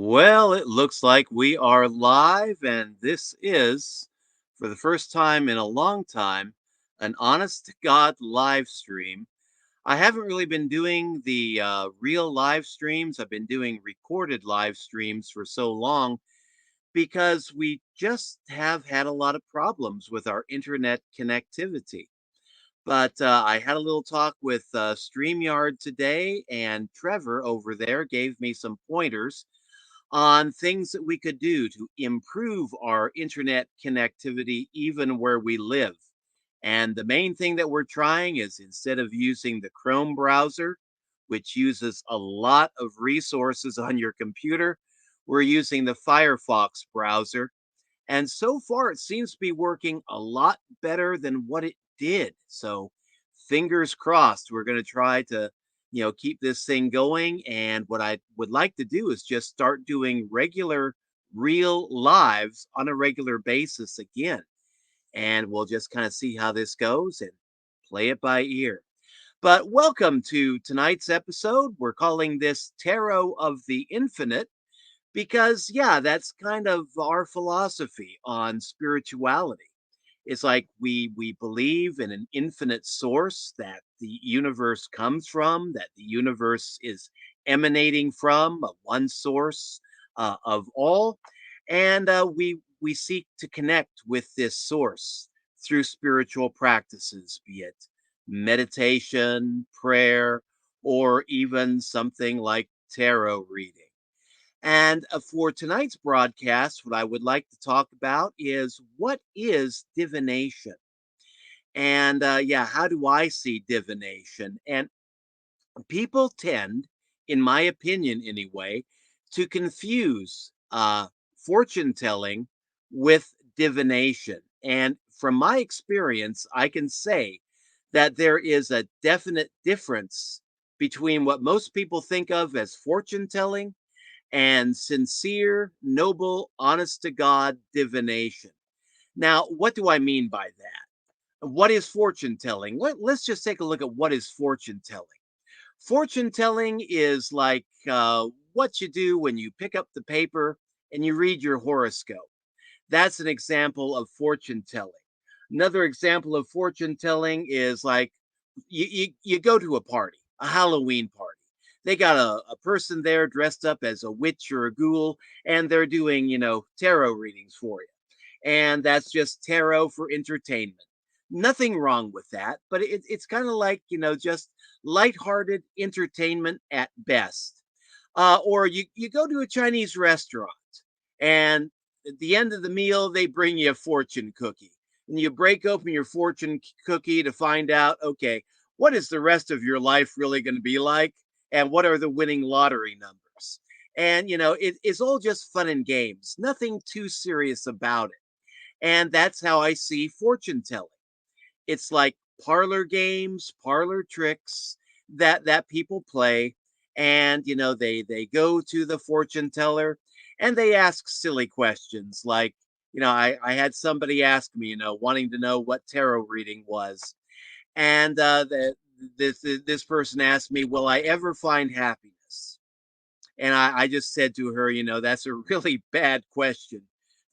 Well, it looks like we are live, and this is, for the first time in a long time, an honest to God live stream. I haven't really been doing the real live streams. I've been doing recorded live streams for so long because we just have had a lot of problems with our internet connectivity. But I had a little talk with StreamYard today, and Trevor over there gave me some pointers on things that we could do to improve our internet connectivity even where we live. And the main thing that we're trying is instead of using the Chrome browser, which uses a lot of resources on your computer, we're using the Firefox browser. And so far, it seems to be working a lot better than what it did. So, fingers crossed, we're going to try to, keep this thing going. And what I would like to do is just start doing regular, real lives on a regular basis again. And we'll just kind of see how this goes and play it by ear. But welcome to tonight's episode. We're calling this Tarot of the Infinite because yeah, that's kind of our philosophy on spirituality. It's like we believe in an infinite source that the universe comes from, that the universe is emanating from a one source of all, and we seek to connect with this source through spiritual practices, be it meditation, prayer, or even something like tarot reading. And for tonight's broadcast, what I would like to talk about is what is divination? And yeah, how do I see divination? And people tend, in my opinion anyway, to confuse fortune telling with divination. And from my experience, I can say that there is a definite difference between what most people think of as fortune telling and sincere, noble, honest to God divination. Now, what do I mean by that? What is fortune telling? Let's just take a look at what is fortune telling. Fortune telling is like what you do when you pick up the paper and you read your horoscope. That's an example of fortune telling. Another example of fortune telling is like you go to a party, a Halloween party. They got a person there dressed up as a witch or a ghoul, and they're doing, tarot readings for you. And that's just tarot for entertainment. Nothing wrong with that, but it's kind of like, just lighthearted entertainment at best. Or you go to a Chinese restaurant and at the end of the meal, they bring you a fortune cookie. And you break open your fortune cookie to find out, okay, what is the rest of your life really going to be like? And what are the winning lottery numbers? And, it's all just fun and games, nothing too serious about it. And that's how I see fortune telling. It's like parlor games, parlor tricks that people play, and they go to the fortune teller and they ask silly questions like, I had somebody ask me, wanting to know what tarot reading was, and this person asked me, "Will I ever find happiness?" And I just said to her, that's a really bad question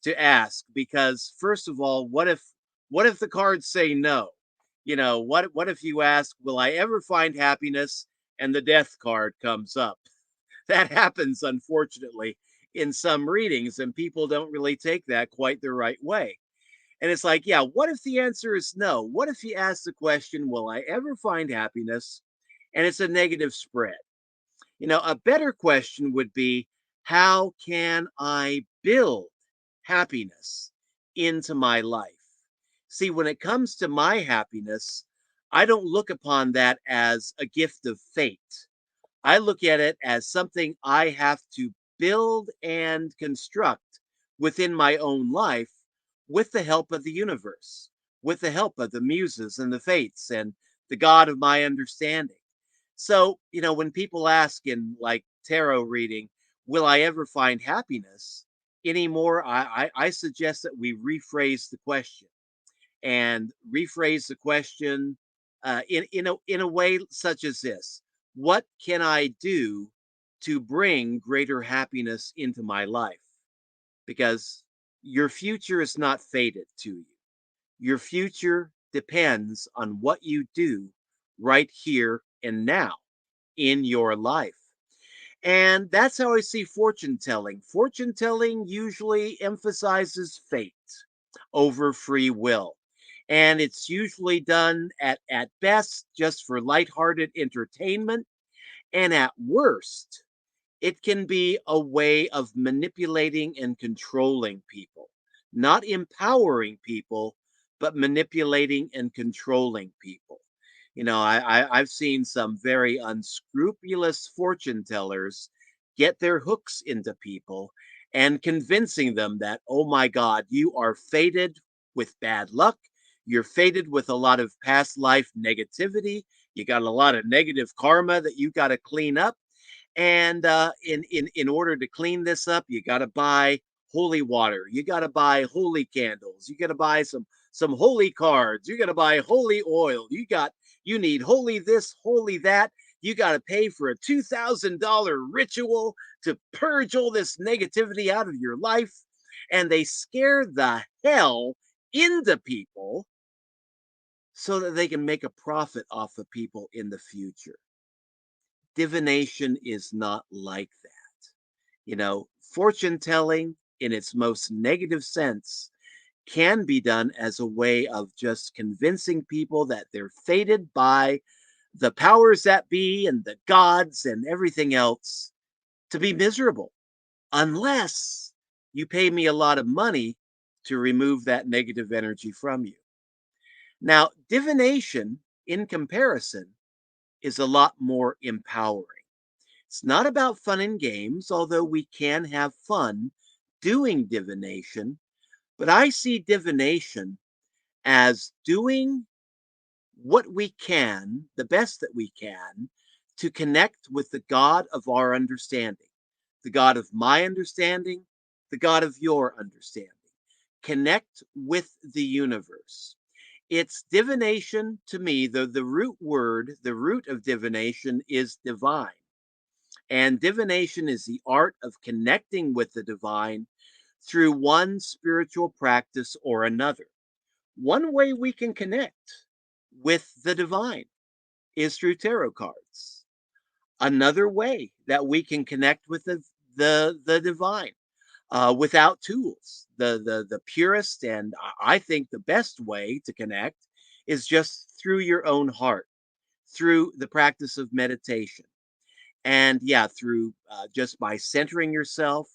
to ask because first of all, what if the cards say no? What if you ask, will I ever find happiness? And the death card comes up. That happens, unfortunately, in some readings, and people don't really take that quite the right way. And it's like, yeah, what if the answer is no? What if you ask the question, will I ever find happiness? And it's a negative spread. A better question would be, how can I build happiness into my life? See, when it comes to my happiness, I don't look upon that as a gift of fate. I look at it as something I have to build and construct within my own life with the help of the universe, with the help of the muses and the fates and the God of my understanding. So, when people ask in like tarot reading, will I ever find happiness anymore? I suggest that we rephrase the question and rephrase the question in a way such as this: what can I do to bring greater happiness into my life because your future is not fated to you. Your future depends on what you do right here and now in your life. And that's how I see fortune telling. Fortune telling usually emphasizes fate over free will. And it's usually done at best just for lighthearted entertainment. And at worst, it can be a way of manipulating and controlling people, not empowering people, but manipulating and controlling people. I've seen some very unscrupulous fortune tellers get their hooks into people and convincing them that, oh my God, you are fated with bad luck. You're fated with a lot of past life negativity. You got a lot of negative karma that you got to clean up, and in order to clean this up, you got to buy holy water. You got to buy holy candles. You got to buy some holy cards. You got to buy holy oil. You need holy this, holy that. You got to pay for a $2,000 ritual to purge all this negativity out of your life. And they scare the hell into people so that they can make a profit off of people in the future. Divination is not like that. Fortune telling in its most negative sense can be done as a way of just convincing people that they're fated by the powers that be and the gods and everything else to be miserable, unless you pay me a lot of money to remove that negative energy from you. Now, divination, in comparison, is a lot more empowering. It's not about fun and games, although we can have fun doing divination. But I see divination as doing what we can, the best that we can, to connect with the God of our understanding, the God of my understanding, the God of your understanding. Connect with the universe. It's divination to me, the root word, the root of divination is divine. And divination is the art of connecting with the divine through one spiritual practice or another. One way we can connect with the divine is through tarot cards. Another way that we can connect with the divine without tools. The purest and I think the best way to connect is just through your own heart, through the practice of meditation. And yeah, through just by centering yourself,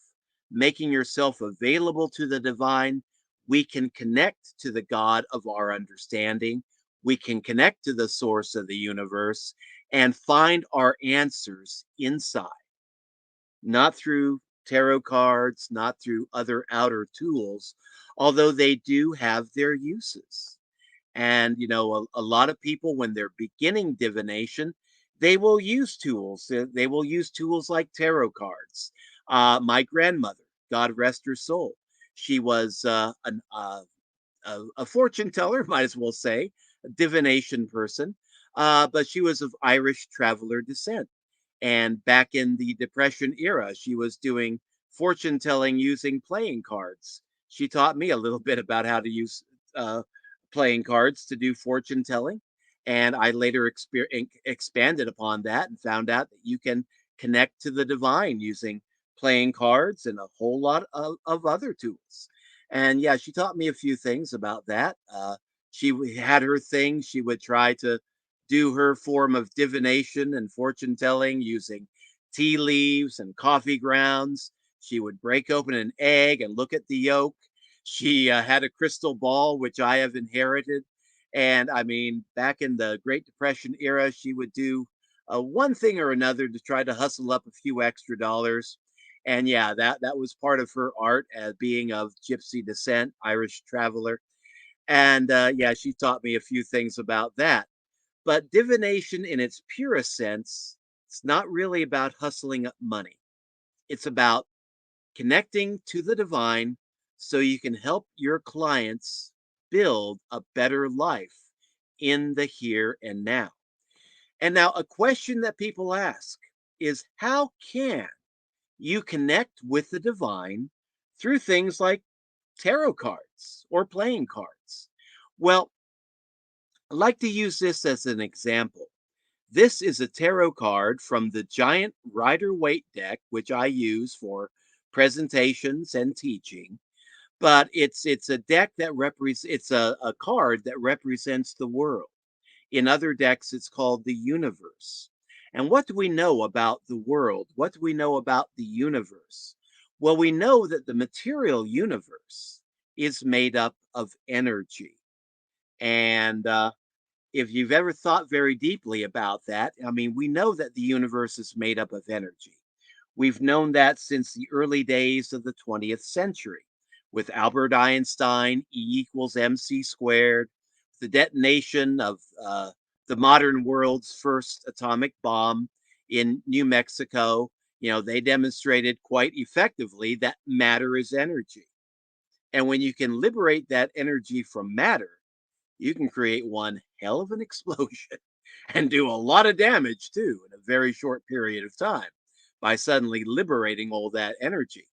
making yourself available to the divine, we can connect to the God of our understanding. We can connect to the source of the universe and find our answers inside, not through tarot cards, not through other outer tools, although they do have their uses. And, a lot of people, when they're beginning divination, they will use tools. They will use tools like tarot cards. My grandmother, God rest her soul, she was a fortune teller, might as well say, a divination person, but she was of Irish traveler descent. And back in the Depression era, she was doing fortune telling using playing cards. She taught me a little bit about how to use uh, playing cards to do fortune telling. And I later expanded upon that and found out that you can connect to the divine using playing cards and a whole lot of other tools. And yeah, she taught me a few things about that. Had her thing. She would try to do her form of divination and fortune telling using tea leaves and coffee grounds. She would break open an egg and look at the yolk. She had a crystal ball, which I have inherited. And I mean, back in the Great Depression era, she would do one thing or another to try to hustle up a few extra dollars. And yeah, that was part of her art as being of gypsy descent, Irish traveler. And yeah, she taught me a few things about that. But divination in its purest sense, it's not really about hustling up money. It's about connecting to the divine so you can help your clients build a better life in the here and now. And now, a question that people ask is how can you connect with the divine through things like tarot cards or playing cards? Well, I like to use this as an example. This is a tarot card from the giant Rider Waite deck, which I use for presentations and teaching. But it's a deck that represents it's a card that represents the world. In other decks, it's called the universe. And what do we know about the world? What do we know about the universe? Well, we know that the material universe is made up of energy. And if you've ever thought very deeply about that, I mean, we know that the universe is made up of energy. We've known that since the early days of the 20th century with Albert Einstein, E equals mc squared, the detonation of the modern world's first atomic bomb in New Mexico. They demonstrated quite effectively that matter is energy. And when you can liberate that energy from matter, you can create one hell of an explosion and do a lot of damage too in a very short period of time by suddenly liberating all that energy.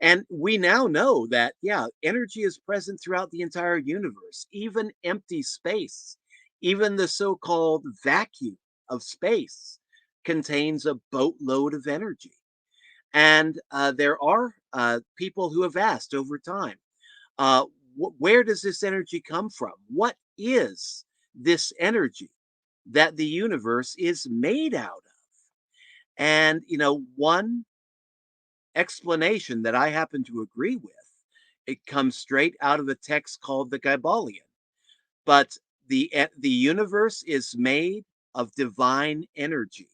And we now know that, yeah, energy is present throughout the entire universe, even empty space, even the so called vacuum of space contains a boatload of energy. And there are people who have asked over time, uh, where does this energy come from? What is this energy that the universe is made out of? And, one explanation that I happen to agree with, it comes straight out of a text called the Kybalion. But the universe is made of divine energy.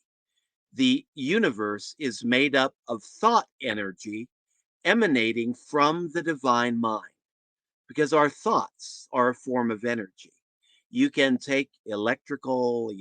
The universe is made up of thought energy emanating from the divine mind, because our thoughts are a form of energy. You can take electrical,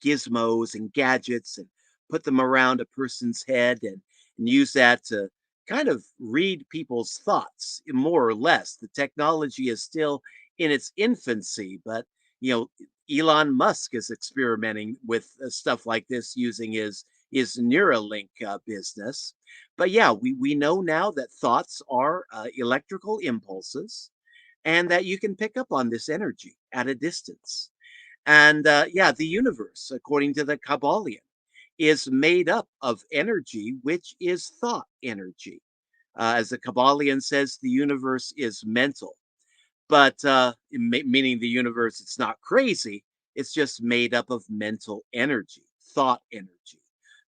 gizmos and gadgets and put them around a person's head and use that to kind of read people's thoughts, more or less. The technology is still in its infancy, but you know, Elon Musk is experimenting with stuff like this using his Neuralink business. But yeah, we know now that thoughts are electrical impulses, and that you can pick up on this energy at a distance. And yeah, the universe, according to the Kabbalion, is made up of energy, which is thought energy. As the Kabbalion says, the universe is mental, but meaning the universe, it's not crazy. It's just made up of mental energy, thought energy,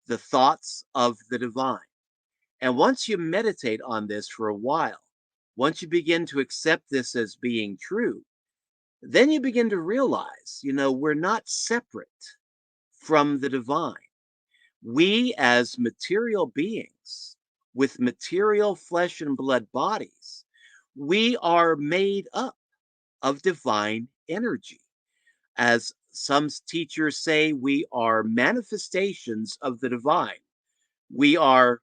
the thoughts of the divine. And once you meditate on this for a while, once you begin to accept this as being true, then you begin to realize, we're not separate from the divine. We, as material beings with material flesh and blood bodies, we are made up of divine energy. As some teachers say, we are manifestations of the divine. We are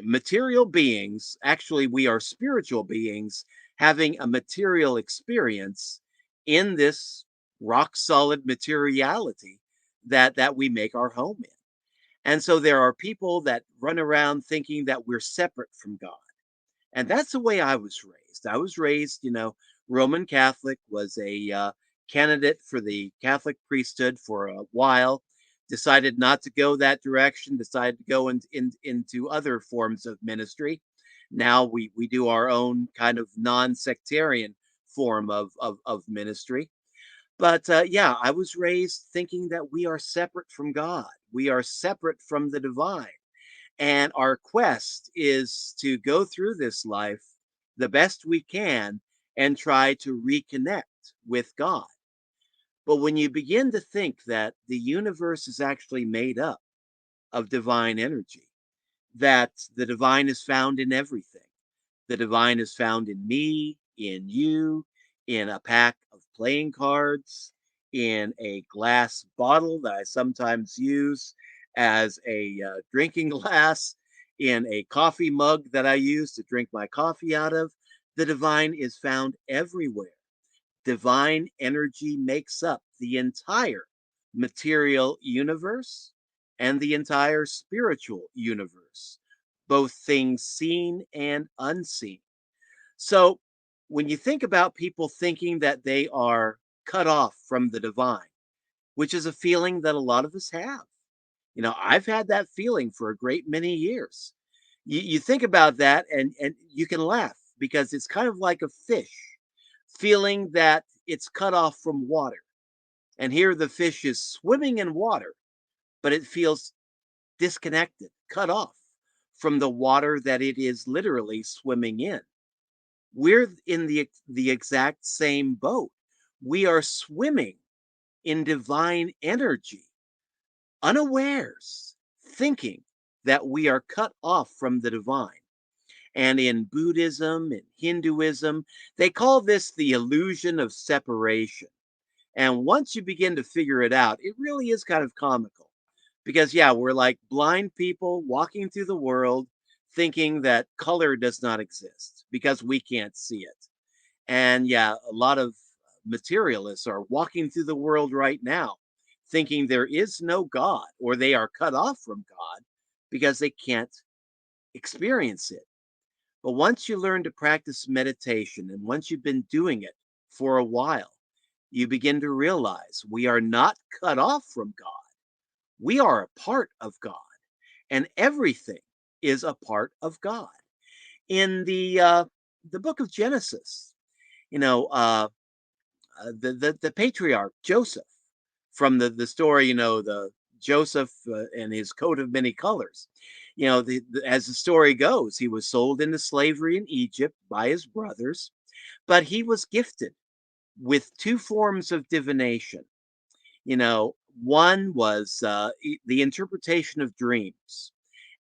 material beings. Actually, we are spiritual beings having a material experience in this rock solid materiality that we make our home in. And so there are people that run around thinking that we're separate from God. And that's the way I was raised. I was raised, Roman Catholic, was a candidate for the Catholic priesthood for a while, decided not to go that direction, decided to go into other forms of ministry. Now we do our own kind of non sectarian form of ministry. But yeah, I was raised thinking that we are separate from God, we are separate from the divine. And our quest is to go through this life the best we can and try to reconnect with God. But when you begin to think that the universe is actually made up of divine energy, that the divine is found in everything, the divine is found in me, in you, in a pack of playing cards, in a glass bottle that I sometimes use as a drinking glass, in a coffee mug that I use to drink my coffee out of. The divine is found everywhere. Divine energy makes up the entire material universe, and the entire spiritual universe, both things seen and unseen. So, when you think about people thinking that they are cut off from the divine, which is a feeling that a lot of us have. I've had that feeling for a great many years. You think about that and you can laugh because it's kind of like a fish feeling that it's cut off from water. And here the fish is swimming in water, but it feels disconnected, cut off from the water that it is literally swimming in. We're in the exact same boat. We are swimming in divine energy, unawares, thinking that we are cut off from the divine. And in Buddhism and Hinduism, they call this the illusion of separation. And once you begin to figure it out, it really is kind of comical because, yeah, we're like blind people walking through the world thinking that color does not exist because we can't see it. And yeah, a lot of materialists are walking through the world right now thinking there is no God or they are cut off from God because they can't experience it. But once you learn to practice meditation and once you've been doing it for a while, you begin to realize we are not cut off from God. We are a part of God, and everything is a part of God. In the book of Genesis, you know, uh, the patriarch Joseph from the story, the Joseph and his coat of many colors. As the story goes, he was sold into slavery in Egypt by his brothers, but he was gifted with two forms of divination. One was the interpretation of dreams,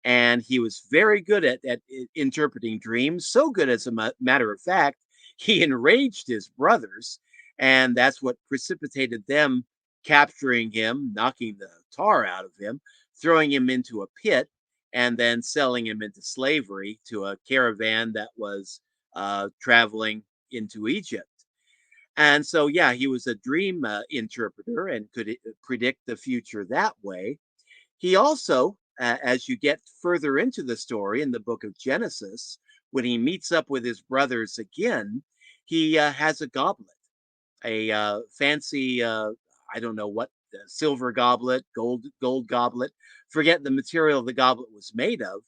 and he was very good at interpreting dreams. So good, as a matter of fact, he enraged his brothers, and that's what precipitated them capturing him, knocking the tar out of him, throwing him into a pit, and then selling him into slavery to a caravan that was traveling into Egypt. And so, yeah, he was a dream interpreter and could predict the future that way. He also, as you get further into the story in the book of Genesis, when he meets up with his brothers again, he has a goblet, a fancy, I don't know what, silver goblet, gold goblet. Forget the material the goblet was made of,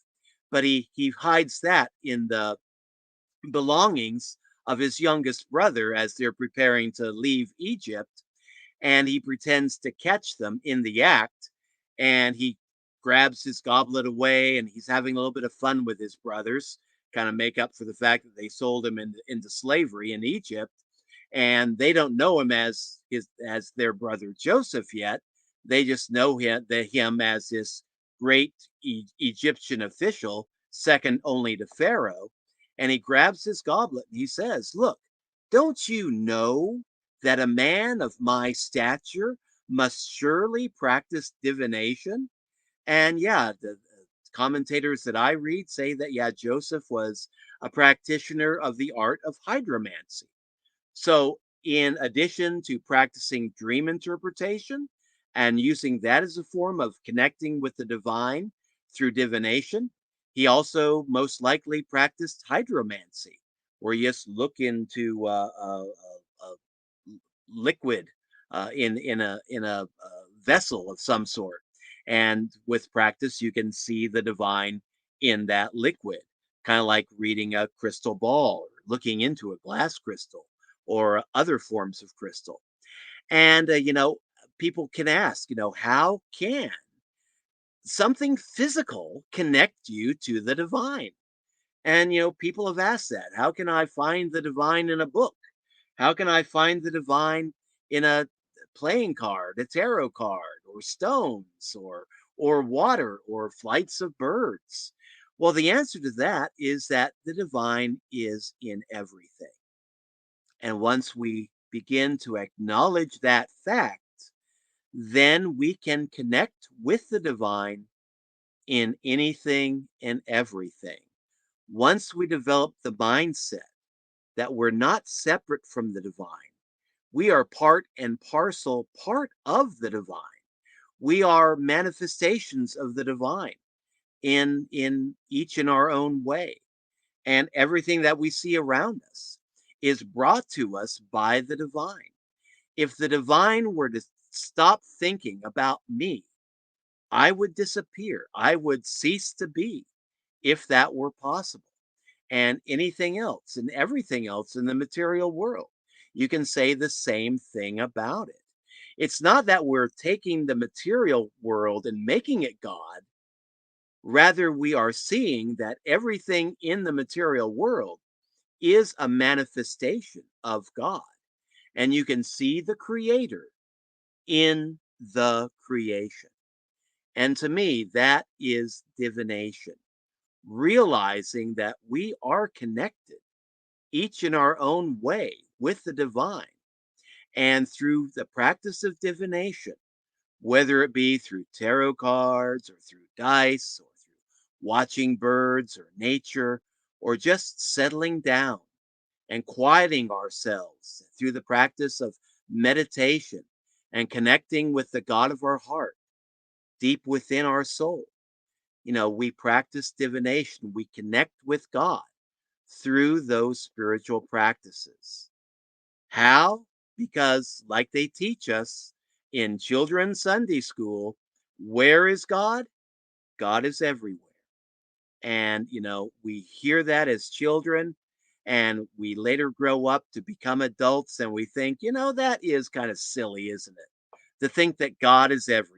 but he hides that in the belongings of his youngest brother as they're preparing to leave Egypt, and he pretends to catch them in the act, and he grabs his goblet away and he's having a little bit of fun with his brothers, kind of make up for the fact that they sold him into slavery in Egypt, and they don't know him as their brother Joseph yet. They just know him as this great Egyptian official, second only to Pharaoh. And he grabs his goblet and he says, "Look, don't you know that a man of my stature must surely practice divination?" And yeah, the commentators that I read say that, yeah, Joseph was a practitioner of the art of hydromancy. So, in addition to practicing dream interpretation and using that as a form of connecting with the divine through divination, he also most likely practiced hydromancy, where you just look into a liquid in a vessel of some sort, and with practice, you can see the divine in that liquid, kind of like reading a crystal ball or looking into a glass crystal or other forms of crystal. And, people can ask, how can something physical connect you to the divine? And, people have asked that. How can I find the divine in a book? How can I find the divine in a playing card, a tarot card, or stones, or water, or flights of birds? Well, the answer to that is that the divine is in everything. And once we begin to acknowledge that fact, then we can connect with the divine in anything and everything. Once we develop the mindset that we're not separate from the divine, we are part and parcel, part of the divine. We are manifestations of the divine in each in our own way. And everything that we see around us is brought to us by the divine. If the divine were to stop thinking about me, I would disappear. I would cease to be if that were possible. And anything else and everything else in the material world, you can say the same thing about it. It's not that we're taking the material world and making it God. Rather, we are seeing that everything in the material world is a manifestation of God. And you can see the creator in the creation. And to me, that is divination, realizing that we are connected, each in our own way, with the divine. And through the practice of divination, whether it be through tarot cards or through dice or through watching birds or nature, or just settling down and quieting ourselves through the practice of meditation and connecting with the God of our heart deep within our soul. We practice divination, we connect with God through those spiritual practices. How? Because, like they teach us in children's Sunday school, where is God? God is everywhere. And, we hear that as children, and we later grow up to become adults, and we think, that is kind of silly, isn't it? To think that God is everywhere.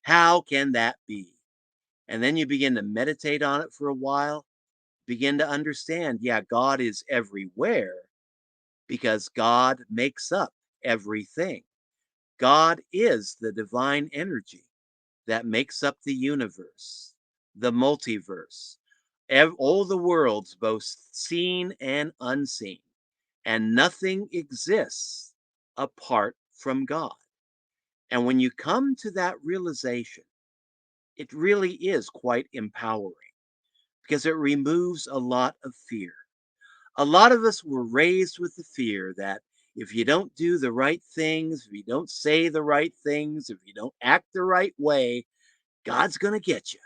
How can that be? And then you begin to meditate on it for a while, begin to understand, yeah, God is everywhere because God makes up everything. God is the divine energy that makes up the universe, the multiverse, all the worlds, both seen and unseen. And nothing exists apart from God. And when you come to that realization, it really is quite empowering because it removes a lot of fear. A lot of us were raised with the fear that if you don't do the right things, if you don't say the right things, if you don't act the right way, God's going to get you.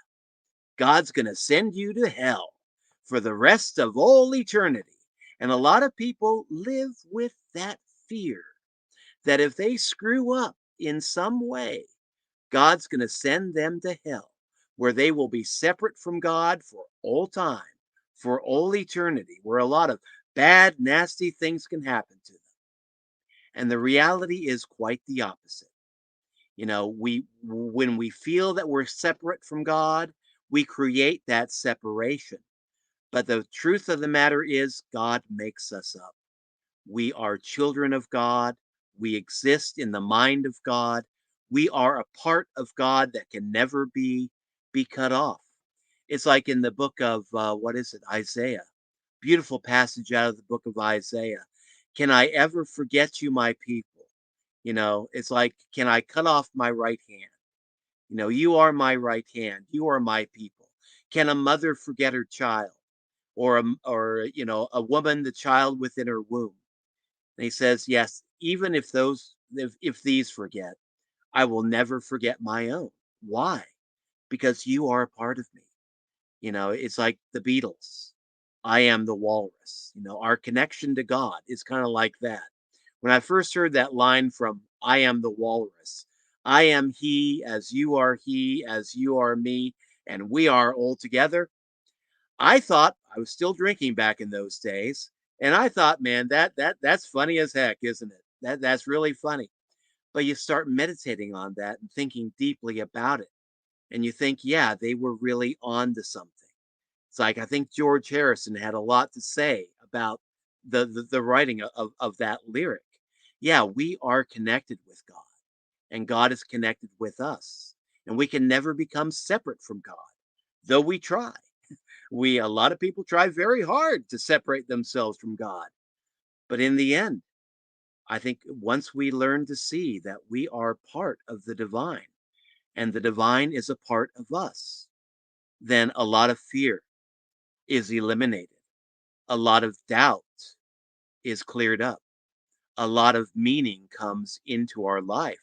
God's going to send you to hell for the rest of all eternity. And a lot of people live with that fear that if they screw up in some way, God's going to send them to hell, where they will be separate from God for all time, for all eternity, where a lot of bad, nasty things can happen to them. And the reality is quite the opposite. We when we feel that we're separate from God, we create that separation. But the truth of the matter is God makes us up. We are children of God. We exist in the mind of God. We are a part of God that can never be cut off. It's like in the book of what is it, Isaiah? Beautiful passage out of the book of Isaiah. Can I ever forget you, my people? It's like, can I cut off my right hand? You are my right hand. You are my people. Can a mother forget her child, or a woman the child within her womb? And he says, yes, even if these forget, I will never forget my own. Why? Because you are a part of me. It's like the Beatles. I am the walrus. Our connection to God is kind of like that. When I first heard that line from I am the walrus, I am he, as you are me, and we are all together. I thought I was still drinking back in those days, and I thought, man, that's funny as heck, isn't it? That's really funny. But you start meditating on that and thinking deeply about it, and you think, yeah, they were really on to something. It's like I think George Harrison had a lot to say about the writing of that lyric. Yeah, we are connected with God, and God is connected with us, and we can never become separate from God, though we try. A lot of people try very hard to separate themselves from God. But in the end, I think once we learn to see that we are part of the divine and the divine is a part of us, then a lot of fear is eliminated. A lot of doubt is cleared up. A lot of meaning comes into our life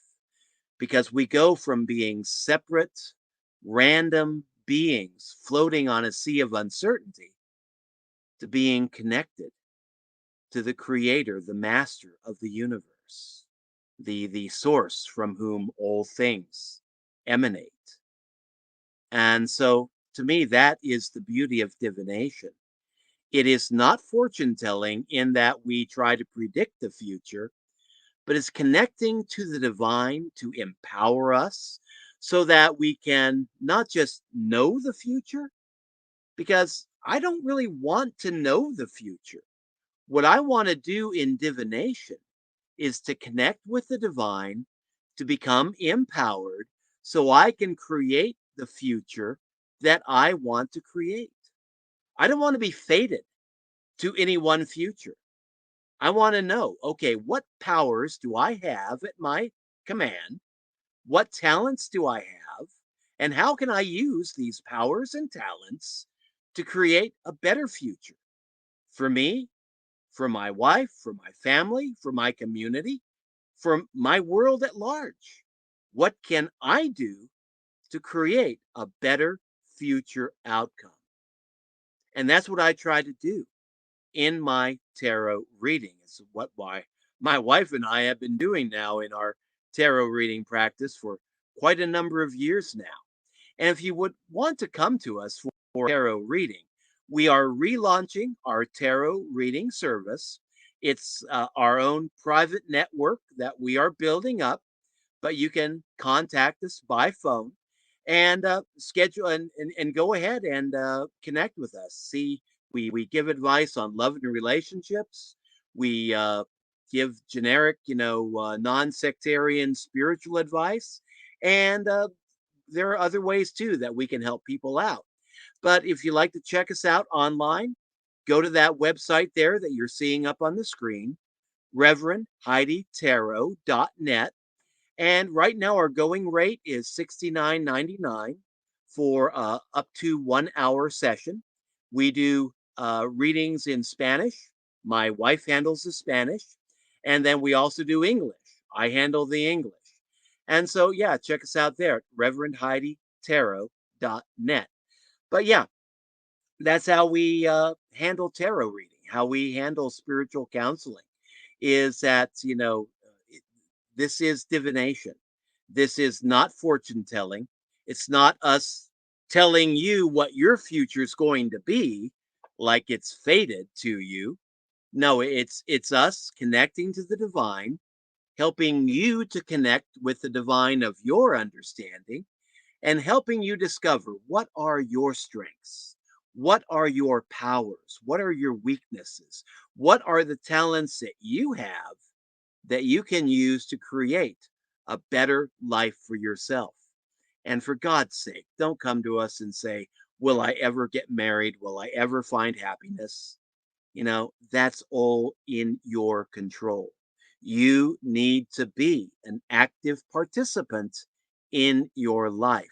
because we go from being separate, random beings floating on a sea of uncertainty to being connected to the creator, the master of the universe, the source from whom all things emanate. And so to me, that is the beauty of divination. It is not fortune telling in that we try to predict the future, but it's connecting to the divine to empower us so that we can not just know the future, because I don't really want to know the future. What I want to do in divination is to connect with the divine, to become empowered so I can create the future that I want to create. I don't want to be fated to any one future. I want to know, okay, what powers do I have at my command? What talents do I have? And how can I use these powers and talents to create a better future for me, for my wife, for my family, for my community, for my world at large? What can I do to create a better future outcome? And that's what I try to do in my tarot reading. It's what my wife and I have been doing now in our tarot reading practice for quite a number of years now. And if you would want to come to us for tarot reading, we are relaunching our tarot reading service. It's our own private network that we are building up, but you can contact us by phone and schedule and go ahead and connect with us. See, we give advice on love and relationships. We give generic, non-sectarian spiritual advice, and there are other ways too that we can help people out. But if you like to check us out online, go to that website there that you're seeing up on the screen, Reverend Heydi Tarot.net. And right now, our going rate is $69.99 for up to 1 hour session. We do readings in Spanish. My wife handles the Spanish. And then we also do English. I handle the English. And so, yeah, check us out there at reverendheiditarot.net. But yeah, that's how we handle tarot reading, how we handle spiritual counseling is that, this is divination. This is not fortune telling. It's not us telling you what your future is going to be like it's fated to you. No, it's us connecting to the divine, helping you to connect with the divine of your understanding and helping you discover what are your strengths, what are your powers, what are your weaknesses, what are the talents that you have that you can use to create a better life for yourself. And for God's sake, don't come to us and say, will I ever get married? Will I ever find happiness? That's all in your control. You need to be an active participant in your life.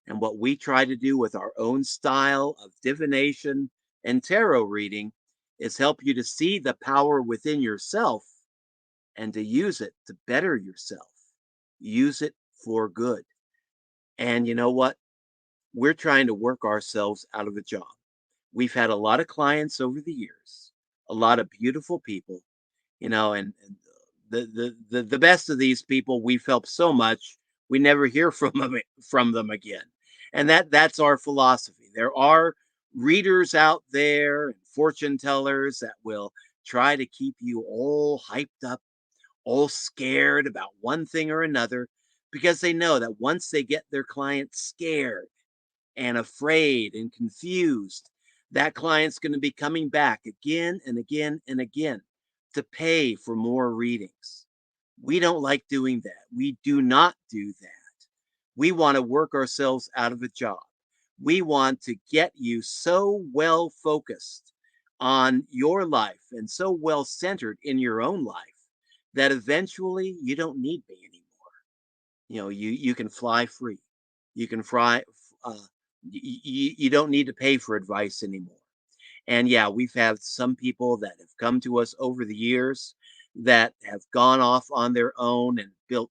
And what we try to do with our own style of divination and tarot reading is help you to see the power within yourself and to use it to better yourself. Use it for good. And you know what? We're trying to work ourselves out of a job. We've had a lot of clients over the years, a lot of beautiful people, and the best of these people we've helped so much we never hear from them again. And that's our philosophy. There are readers out there and fortune tellers that will try to keep you all hyped up, all scared about one thing or another, because they know that once they get their client scared and afraid and confused, that client's going to be coming back again and again and again to pay for more readings. We don't like doing that. We do not do that. We want to work ourselves out of a job. We want to get you so well focused on your life and so well centered in your own life that eventually you don't need me anymore. You can fly free. You can fly. You don't need to pay for advice anymore. And yeah, we've had some people that have come to us over the years that have gone off on their own and built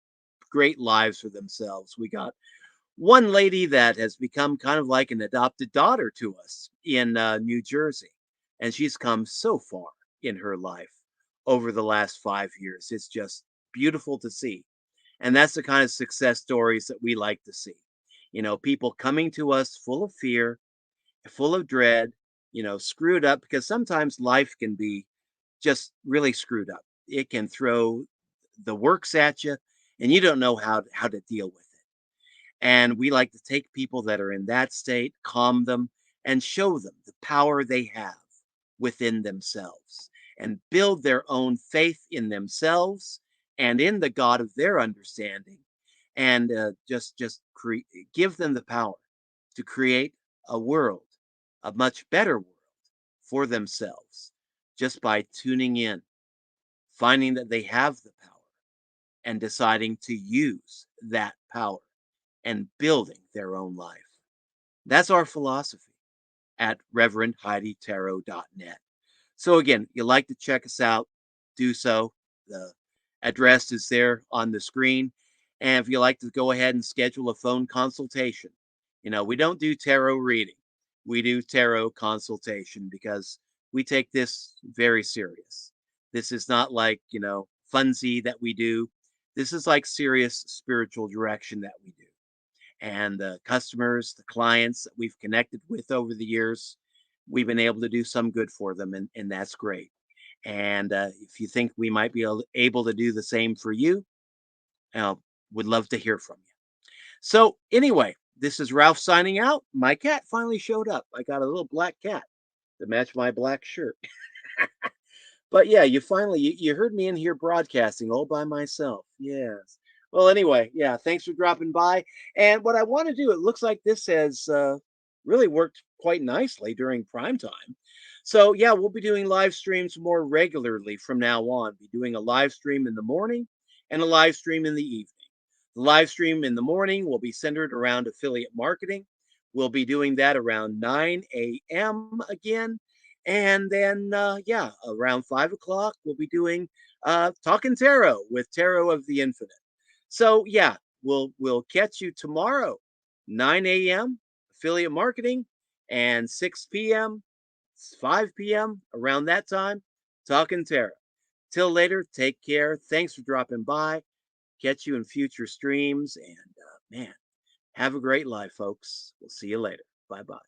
great lives for themselves. We got one lady that has become kind of like an adopted daughter to us in New Jersey, and she's come so far in her life over the last 5 years. It's just beautiful to see. And that's the kind of success stories that we like to see. People coming to us full of fear, full of dread, screwed up because sometimes life can be just really screwed up. It can throw the works at you and you don't know how to deal with it. And we like to take people that are in that state, calm them, and show them the power they have within themselves and build their own faith in themselves and in the God of their understanding, and give them the power to create a world, a much better world for themselves, just by tuning in, finding that they have the power, and deciding to use that power and building their own life. That's our philosophy at reverendheiditarot.net. So again, you like to check us out, do so. The address is there on the screen. And if you like to go ahead and schedule a phone consultation, we don't do tarot reading. We do tarot consultation because we take this very serious. This is not like, funsy that we do. This is like serious spiritual direction that we do. And the customers, the clients that we've connected with over the years, we've been able to do some good for them, and that's great. And if you think we might be able to do the same for you, uh, would love to hear from you. So, anyway, this is Ralph signing out. My cat finally showed up. I got a little black cat to match my black shirt. But yeah, you heard me in here broadcasting all by myself. Yes. Well, anyway, yeah, thanks for dropping by. And what I want to do, it looks like this has really worked quite nicely during prime time. So yeah, we'll be doing live streams more regularly from now on. Be doing a live stream in the morning and a live stream in the evening. The live stream in the morning will be centered around affiliate marketing. We'll be doing that around 9 a.m. again. And then, yeah, around 5 o'clock, we'll be doing Talking Tarot with Tarot of the Infinite. So, yeah, we'll catch you tomorrow, 9 a.m. affiliate marketing, and 6 p.m., 5 p.m. around that time, Talking Tarot. Till later, take care. Thanks for dropping by. Catch you in future streams. And man, have a great life, folks. We'll see you later. Bye bye.